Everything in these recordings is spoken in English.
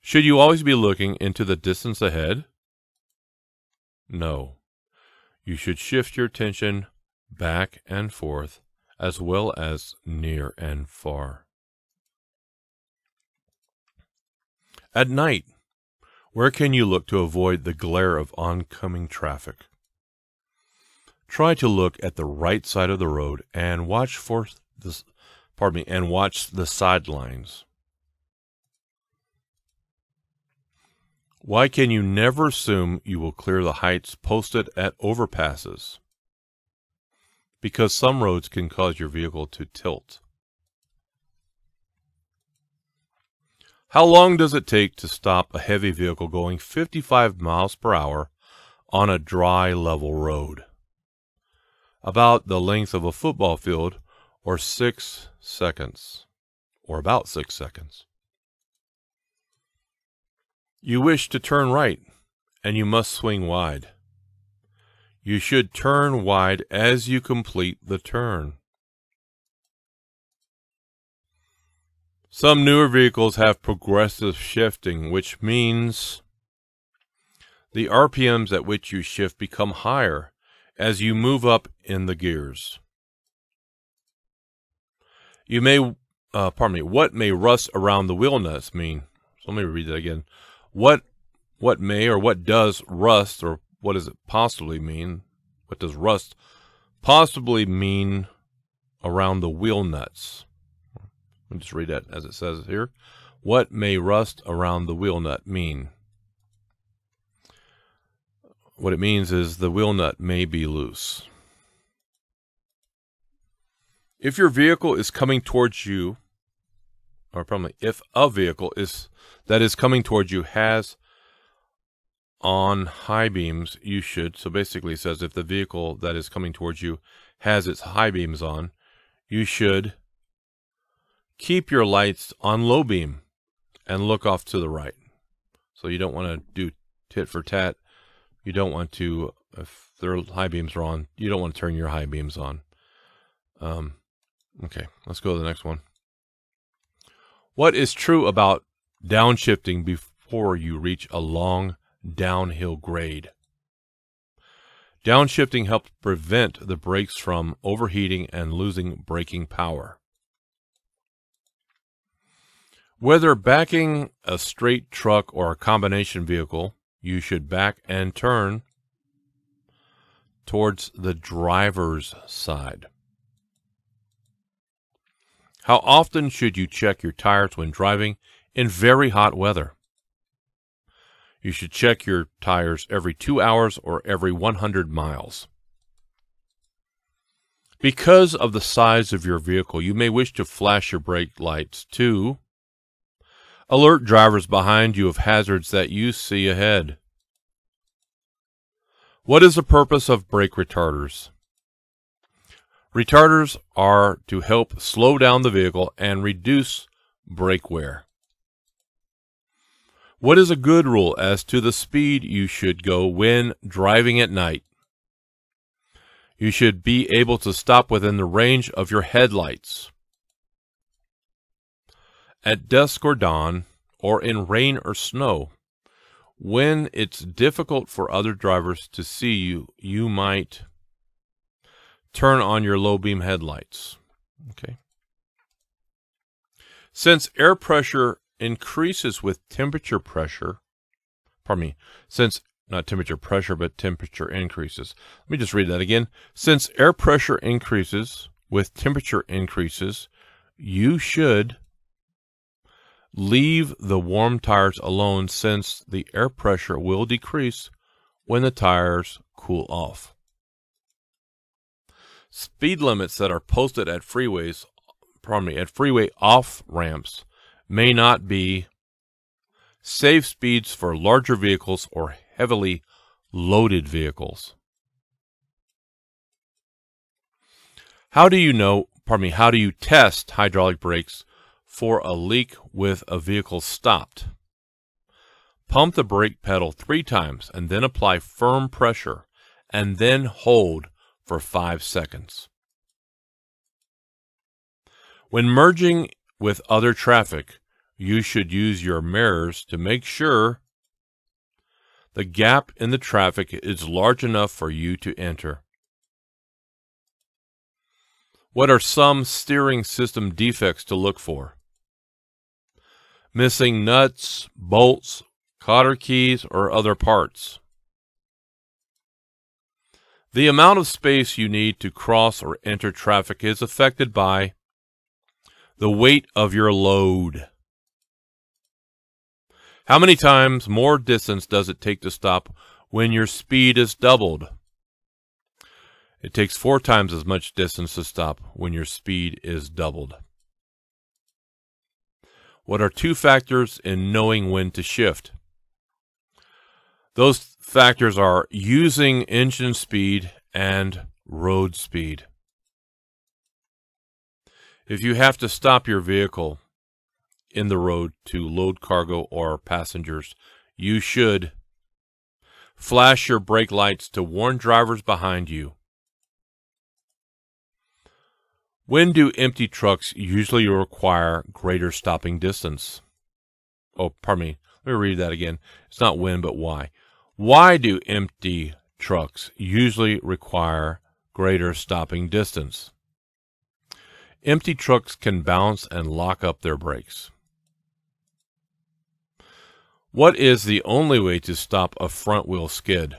Should you always be looking into the distance ahead? No. You should shift your attention back and forth as well as near and far. At night, where can you look to avoid the glare of oncoming traffic? Try to look at the right side of the road and watch the sidelines. Why can you never assume you will clear the heights posted at overpasses? Because some roads can cause your vehicle to tilt. How long does it take to stop a heavy vehicle going 55 miles per hour on a dry, level road? About the length of a football field, or 6 seconds, or about 6 seconds. You wish to turn right, and you must swing wide. You should turn wide as you complete the turn. Some newer vehicles have progressive shifting, which means the RPMs at which you shift become higher as you move up in the gears. What may rust around the wheel nuts mean? So let me read that again. What does rust, or what does it possibly mean? What does rust possibly mean around the wheel nuts? Let me just read that as it says here. What may rust around the wheel nut mean? What it means is the wheel nut may be loose. If your vehicle is coming towards you, or probably if a vehicle that is coming towards you has on high beams, you should, so basically it says if the vehicle that is coming towards you has its high beams on, you should keep your lights on low beam and look off to the right. So you don't want to do tit for tat. You don't want to, if their high beams are on, you don't want to turn your high beams on. Okay, let's go to the next one. What is true about downshifting before you reach a long downhill grade? Downshifting helps prevent the brakes from overheating and losing braking power. Whether backing a straight truck or a combination vehicle, you should back and turn towards the driver's side. How often should you check your tires when driving in very hot weather? You should check your tires every 2 hours or every 100 miles. Because of the size of your vehicle, you may wish to flash your brake lights to alert drivers behind you of hazards that you see ahead. What is the purpose of brake retarders? Retarders are to help slow down the vehicle and reduce brake wear. What is a good rule as to the speed you should go when driving at night? You should be able to stop within the range of your headlights. At dusk or dawn, or in rain or snow, when it's difficult for other drivers to see you, you might turn on your low beam headlights. Okay. Since air pressure increases with temperature pressure, since not temperature pressure, but temperature increases. Let me just read that again. Since air pressure increases with temperature increases, you should leave the warm tires alone, since the air pressure will decrease when the tires cool off. Speed limits that are posted at freeways freeway off ramps may not be safe speeds for larger vehicles or heavily loaded vehicles. How do you test hydraulic brakes for a leak with a vehicle stopped? Pump the brake pedal 3 times and then apply firm pressure and then hold for 5 seconds. When merging with other traffic, you should use your mirrors to make sure the gap in the traffic is large enough for you to enter. What are some steering system defects to look for? Missing nuts, bolts, cotter keys, or other parts. The amount of space you need to cross or enter traffic is affected by the weight of your load. How many times more distance does it take to stop when your speed is doubled? It takes 4 times as much distance to stop when your speed is doubled. What are 2 factors in knowing when to shift? Those factors are using engine speed and road speed. If you have to stop your vehicle in the road to load cargo or passengers, you should flash your brake lights to warn drivers behind you. When do empty trucks usually require greater stopping distance? Oh, pardon me. Let me read that again. It's not when, but why. Why do empty trucks usually require greater stopping distance? Empty trucks can bounce and lock up their brakes. What is the only way to stop a front wheel skid?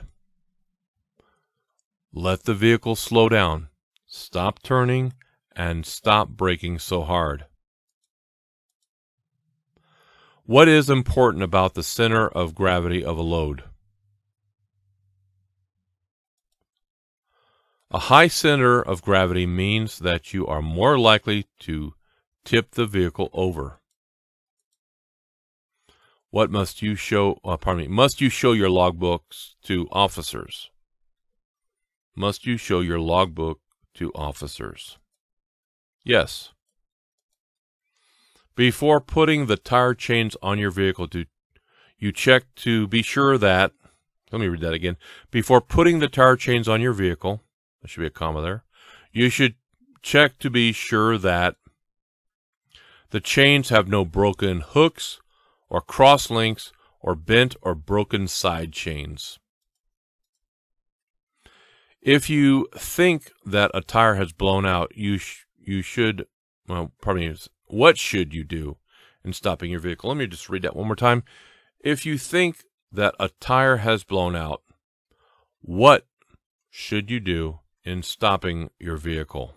Let the vehicle slow down, stop turning, and stop braking so hard. What is important about the center of gravity of a load? A high center of gravity means that you are more likely to tip the vehicle over. What must you show? Must you show your logbooks to officers? Must you show your logbook to officers? Yes. Before putting the tire chains on your vehicle, you check to be sure that. Let me read that again. Before putting the tire chains on your vehicle, there should be a comma there. You should check to be sure that the chains have no broken hooks or cross links or bent or broken side chains. If you think that a tire has blown out, what should you do in stopping your vehicle? Let me just read that one more time. If you think that a tire has blown out, what should you do in stopping your vehicle?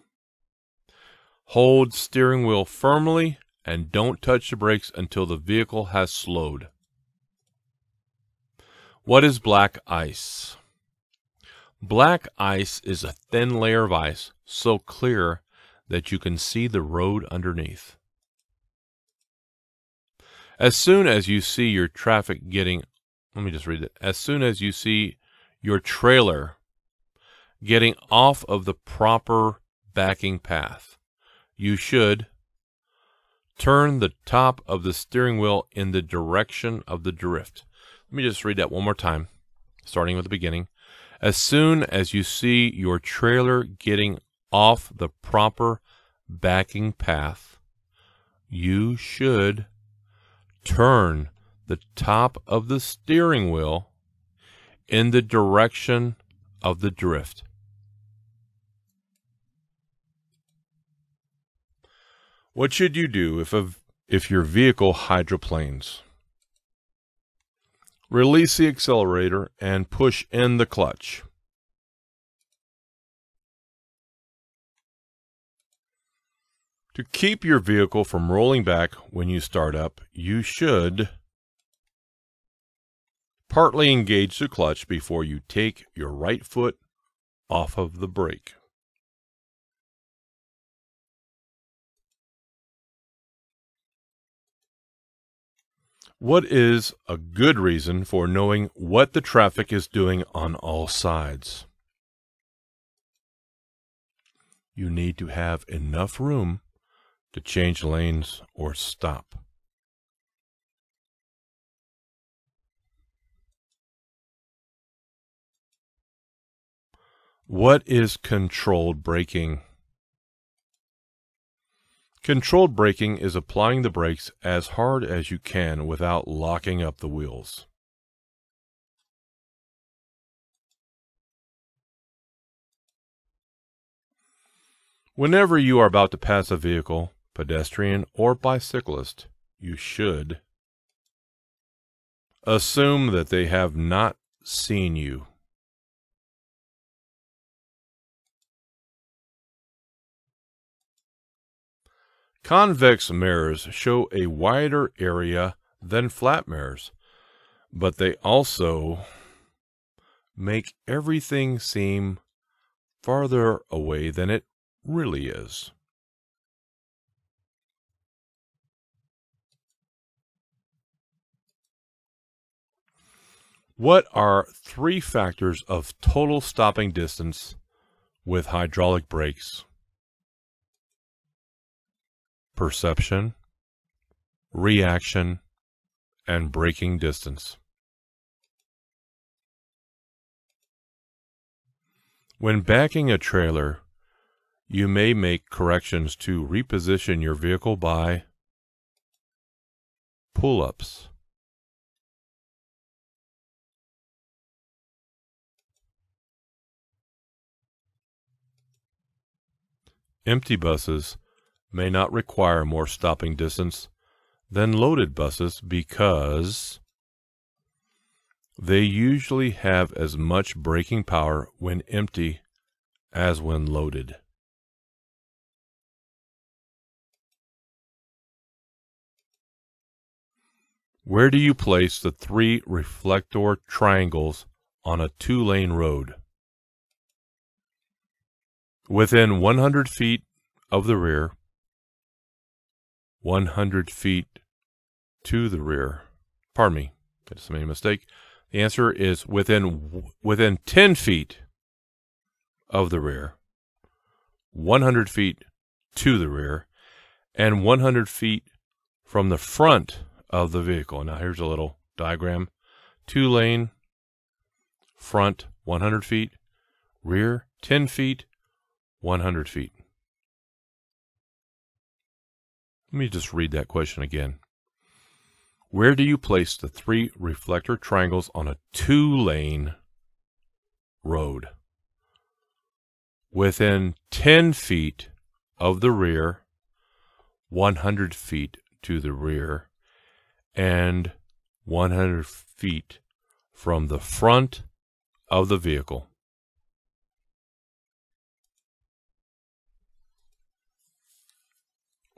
Hold steering wheel firmly and don't touch the brakes until the vehicle has slowed. What is black ice? Black ice is a thin layer of ice so clear that you can see the road underneath. As soon as you see your traffic getting, as soon as you see your trailer getting off of the proper backing path, you should turn the top of the steering wheel in the direction of the drift. Let me just read that one more time, starting with the beginning. As soon as you see your trailer getting off the proper backing path, you should turn the top of the steering wheel in the direction of the drift. What should you do if your vehicle hydroplanes? Release the accelerator and push in the clutch. To keep your vehicle from rolling back when you start up, you should partly engage the clutch before you take your right foot off of the brake. What is a good reason for knowing what the traffic is doing on all sides? You need to have enough room to change lanes or stop. What is controlled braking? Controlled braking is applying the brakes as hard as you can without locking up the wheels. Whenever you are about to pass a vehicle, pedestrian or bicyclist, you should assume that they have not seen you. Convex mirrors show a wider area than flat mirrors, but they also make everything seem farther away than it really is. What are 3 factors of total stopping distance with hydraulic brakes? Perception, reaction, and braking distance. When backing a trailer, you may make corrections to reposition your vehicle by pull-ups, empty buses may not require more stopping distance than loaded buses because they usually have as much braking power when empty as when loaded. Where do you place the 3 reflector triangles on a 2-lane road? Within 100 feet of the rear, 100 feet to the rear. Pardon me, I just made a mistake. The answer is within 10 feet of the rear, 100 feet to the rear, and 100 feet from the front of the vehicle. Now here's a little diagram. 2-lane, front 100 feet, rear 10 feet, 100 feet. Let me just read that question again. Where do you place the 3 reflector triangles on a 2-lane road? Within 10 feet of the rear, 100 feet to the rear, and 100 feet from the front of the vehicle.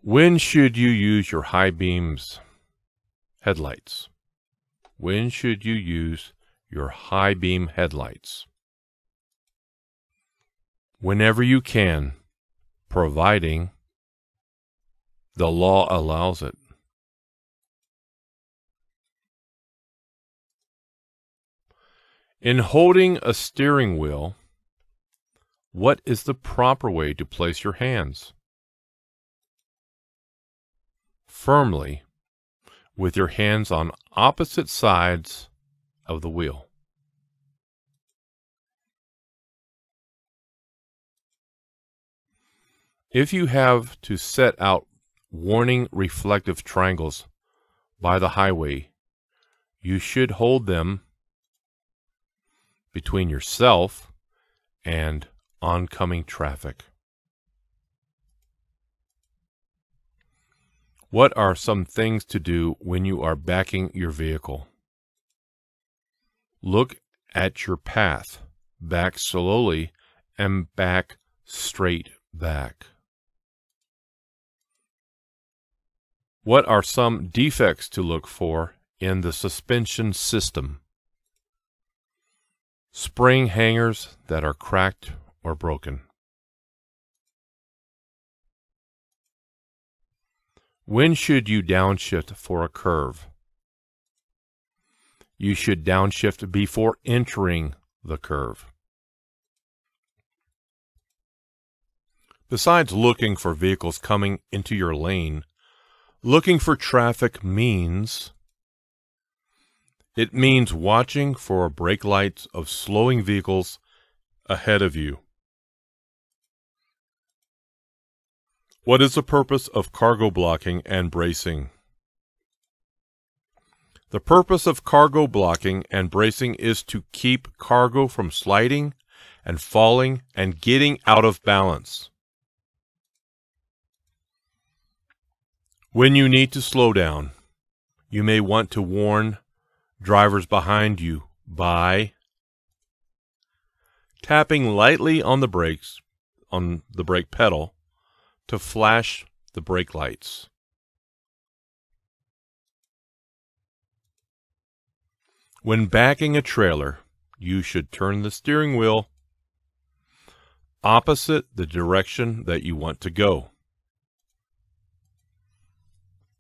When should you use your high beams headlights? When should you use your high beam headlights? Whenever you can, providing the law allows it. In holding a steering wheel, what is the proper way to place your hands? Firmly, with your hands on opposite sides of the wheel. If you have to set out warning reflective triangles by the highway, you should hold them between yourself and oncoming traffic. What are some things to do when you are backing your vehicle? Look at your path, back slowly, and back straight back. What are some defects to look for in the suspension system? Spring hangers that are cracked or broken. When should you downshift for a curve? you should downshift before entering the curve. Besides looking for vehicles coming into your lane, looking for traffic means watching for brake lights of slowing vehicles ahead of you. What is the purpose of cargo blocking and bracing? The purpose of cargo blocking and bracing is to keep cargo from sliding and falling and getting out of balance. When you need to slow down, you may want to warn drivers behind you by tapping lightly on the brakes, on the brake pedal, to flash the brake lights. When backing a trailer, you should turn the steering wheel opposite the direction that you want to go.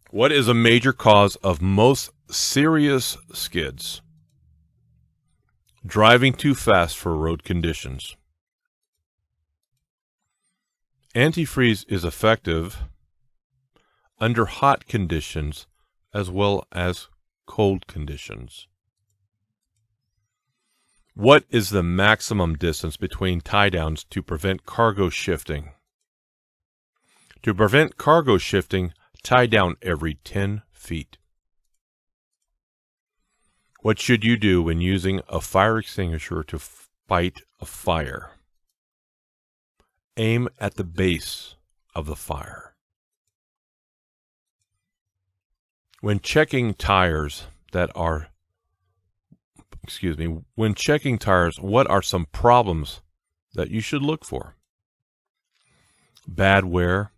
What is a major cause of most serious skids? Driving too fast for road conditions. Antifreeze is effective under hot conditions as well as cold conditions. What is the maximum distance between tie-downs to prevent cargo shifting? To prevent cargo shifting, tie down every 10 feet. What should you do when using a fire extinguisher to fight a fire? Aim at the base of the fire. When checking tires, what are some problems that you should look for? Bad wear,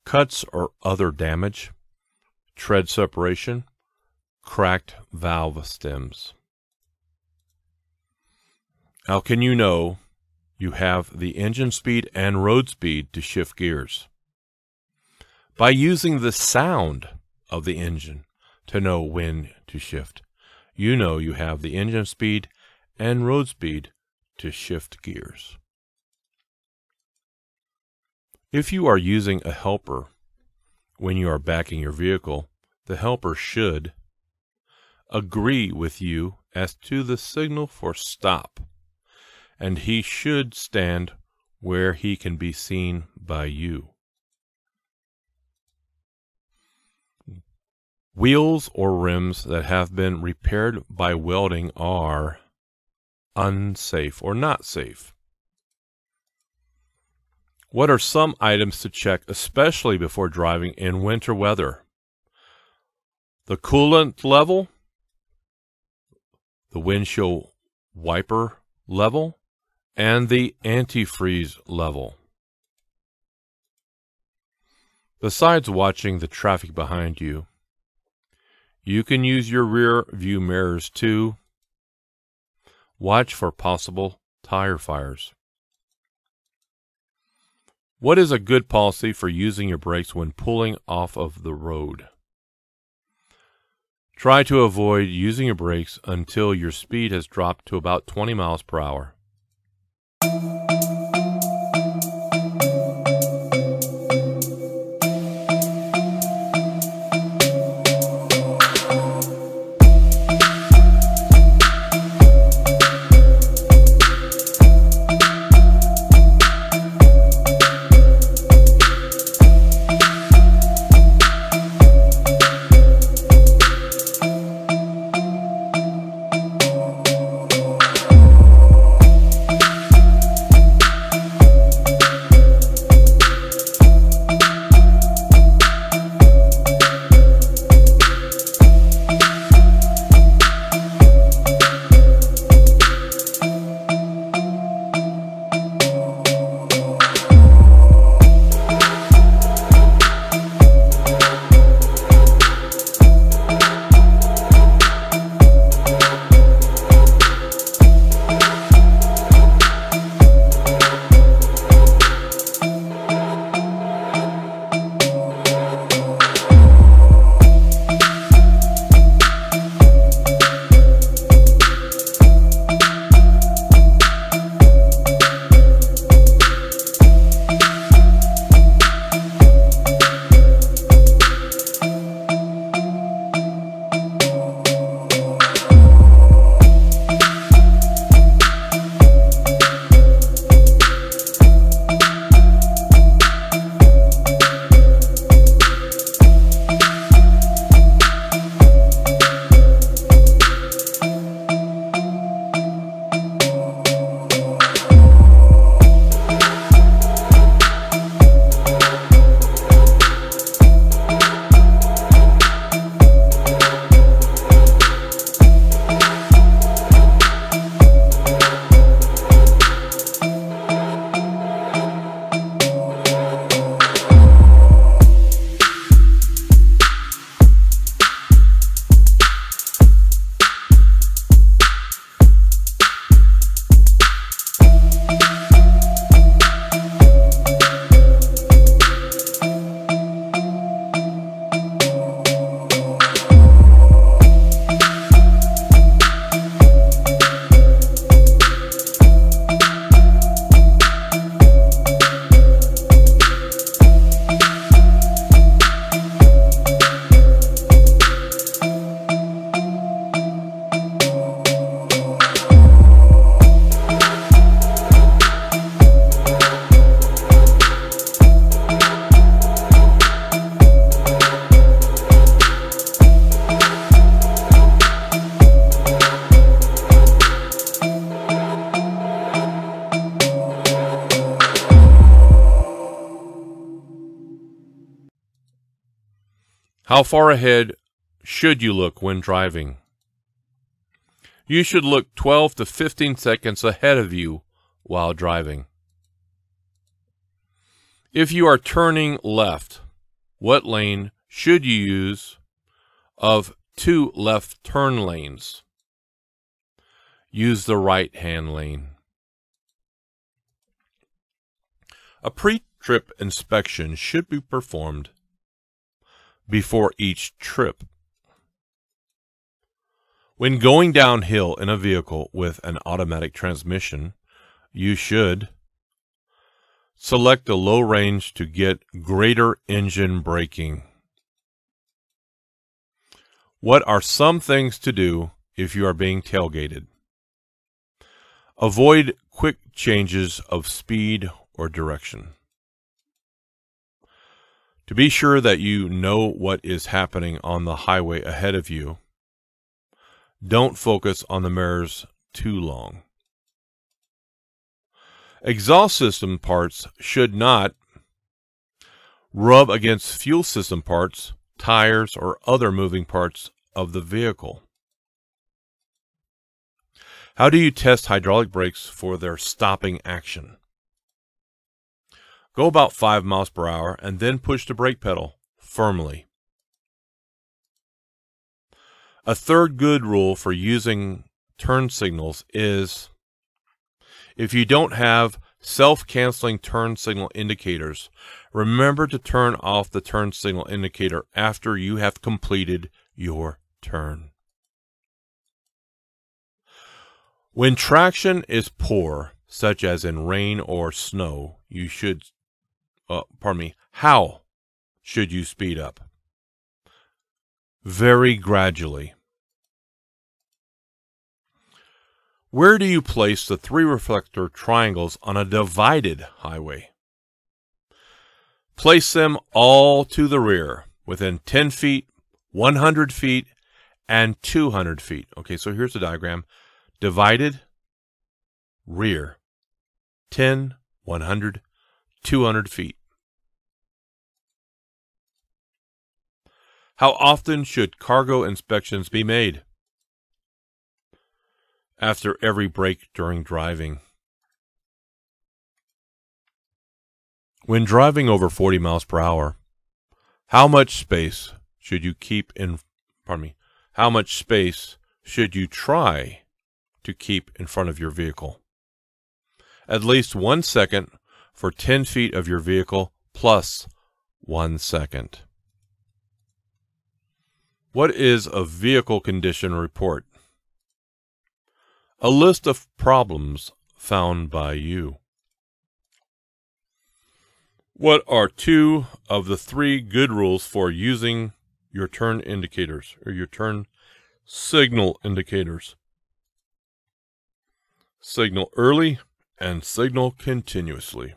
cuts or other damage, tread separation, cracked valve stems. How can you know you have the engine speed and road speed to shift gears? By using the sound of the engine to know when to shift. You know you have the engine speed and road speed to shift gears. If you are using a helper when you are backing your vehicle, the helper should agree with you as to the signal for stop, and he should stand where he can be seen by you. Wheels or rims that have been repaired by welding are unsafe or not safe. What are some items to check, especially before driving in winter weather? The coolant level, the windshield wiper level, and the antifreeze level. Besides watching the traffic behind you, you can use your rear view mirrors to watch for possible tire fires. What is a good policy for using your brakes when pulling off of the road? Try to avoid using your brakes until your speed has dropped to about 20 miles per hour. How far ahead should you look when driving? You should look 12 to 15 seconds ahead of you while driving. If you are turning left, what lane should you use of 2 left turn lanes? Use the right-hand lane. A pre-trip inspection should be performed before each trip. When going downhill in a vehicle with an automatic transmission, you should select a low range to get greater engine braking. What are some things to do if you are being tailgated? Avoid quick changes of speed or direction. To be sure that you know what is happening on the highway ahead of you, don't focus on the mirrors too long. Exhaust system parts should not rub against fuel system parts, tires, or other moving parts of the vehicle. How do you test hydraulic brakes for their stopping action? Go about 5 miles per hour and then push the brake pedal firmly. A third good rule for using turn signals is if you don't have self-canceling turn signal indicators, remember to turn off the turn signal indicator after you have completed your turn. When traction is poor, such as in rain or snow, how should you speed up? Very gradually. Where do you place the 3 reflector triangles on a divided highway? Place them all to the rear, within 10 feet, 100 feet, and 200 feet. Okay, so here's the diagram. Divided, rear, 10, 100, 200 feet. How often should cargo inspections be made? After every break during driving. When driving over 40 miles per hour, how much space should you how much space should you try to keep in front of your vehicle? At least 1 second for 10 feet of your vehicle plus 1 second. What is a vehicle condition report? A list of problems found by you. What are 2 of the 3 good rules for using your turn indicators or your turn signal indicators? Signal early and signal continuously.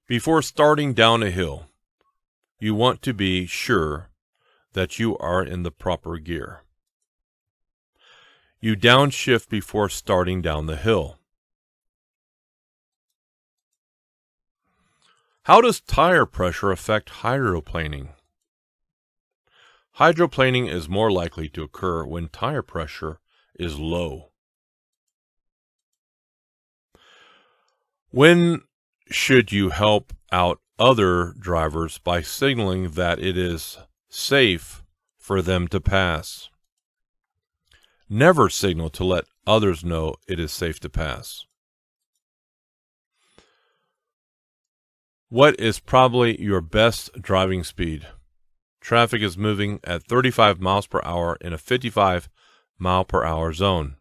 Before starting down a hill, you want to be sure that you are in the proper gear. You downshift before starting down the hill. How does tire pressure affect hydroplaning? Hydroplaning is more likely to occur when tire pressure is low. When should you help out other drivers by signaling that it is safe for them to pass? Never signal to let others know it is safe to pass. What is probably your best driving speed? Traffic is moving at 35 miles per hour in a 55 mile per hour zone.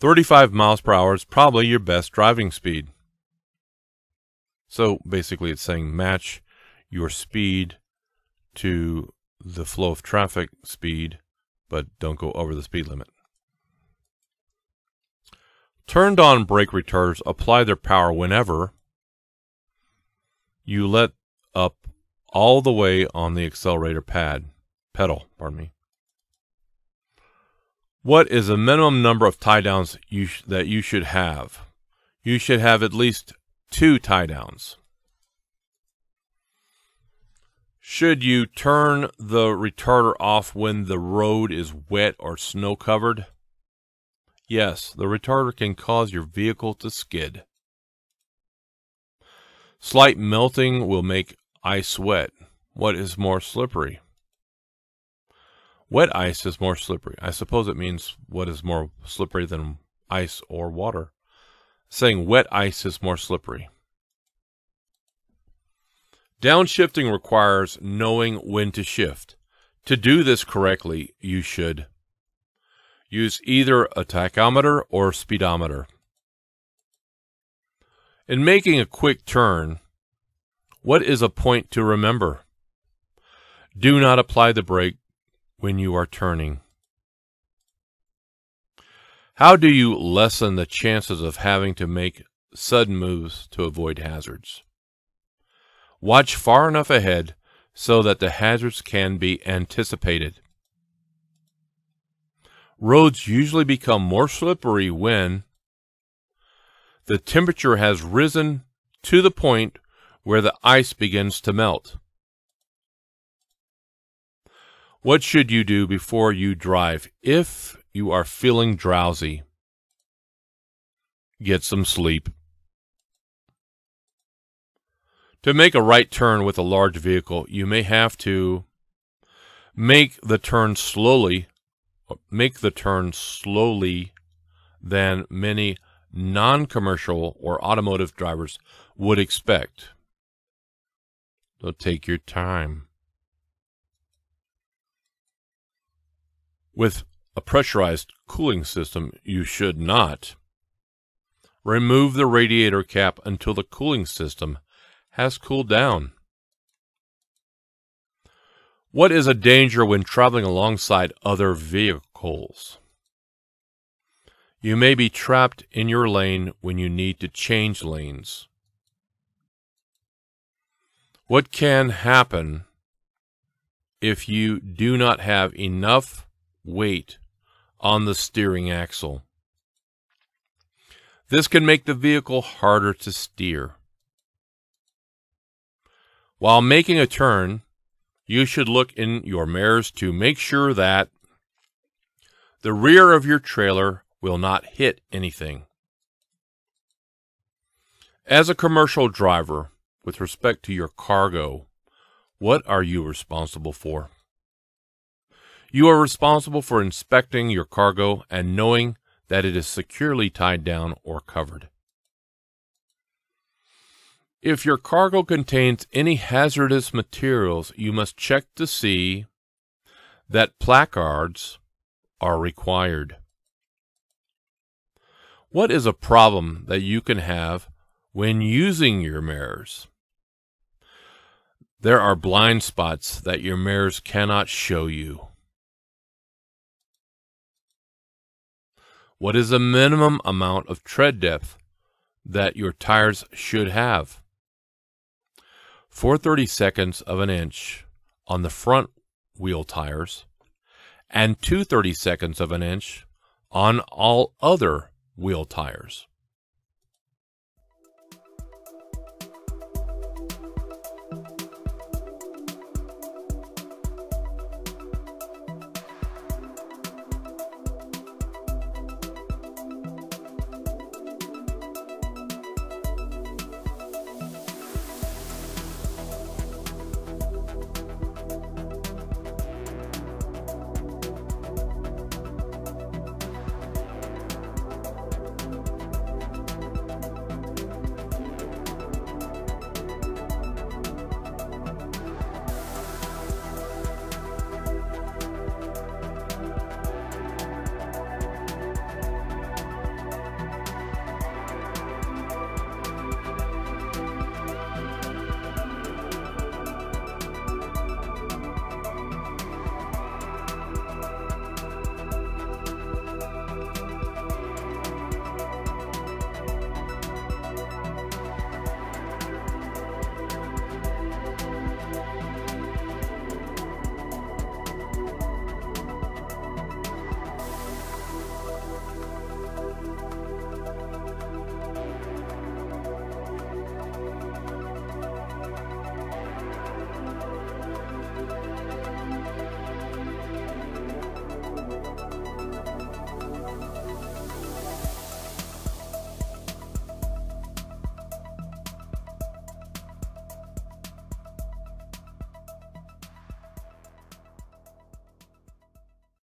35 miles per hour is probably your best driving speed. So basically it's saying match your speed to the flow of traffic speed, but don't go over the speed limit. Turned on brake retarders apply their power whenever you let up all the way on the accelerator pedal. What is the minimum number of tie downs that you should have? You should have at least 2 tie downs. Should you turn the retarder off when the road is wet or snow covered? Yes, the retarder can cause your vehicle to skid. Slight melting will make ice wet. What is more slippery? Wet ice is more slippery. I suppose it means what is more slippery than ice or water. Saying wet ice is more slippery. Downshifting requires knowing when to shift. To do this correctly, you should use either a tachometer or speedometer. In making a quick turn, what is a point to remember? Do not apply the brake when you are turning. How do you lessen the chances of having to make sudden moves to avoid hazards? Watch far enough ahead so that the hazards can be anticipated. Roads usually become more slippery when the temperature has risen to the point where the ice begins to melt. What should you do before you drive if you are feeling drowsy? Get some sleep. To make a right turn with a large vehicle, you may have to make the turn slowly than many non-commercial or automotive drivers would expect. So take your time. With a pressurized cooling system, you should not remove the radiator cap until the cooling system has cooled down. What is a danger when traveling alongside other vehicles? You may be trapped in your lane when you need to change lanes. What can happen if you do not have enough weight on the steering axle? This can make the vehicle harder to steer. While making a turn, you should look in your mirrors to make sure that the rear of your trailer will not hit anything. As a commercial driver, with respect to your cargo, what are you responsible for? You are responsible for inspecting your cargo and knowing that it is securely tied down or covered. If your cargo contains any hazardous materials, you must check to see that placards are required. What is a problem that you can have when using your mirrors? There are blind spots that your mirrors cannot show you. What is the minimum amount of tread depth that your tires should have? 4/32 of an inch on the front wheel tires and 2/32 of an inch on all other wheel tires.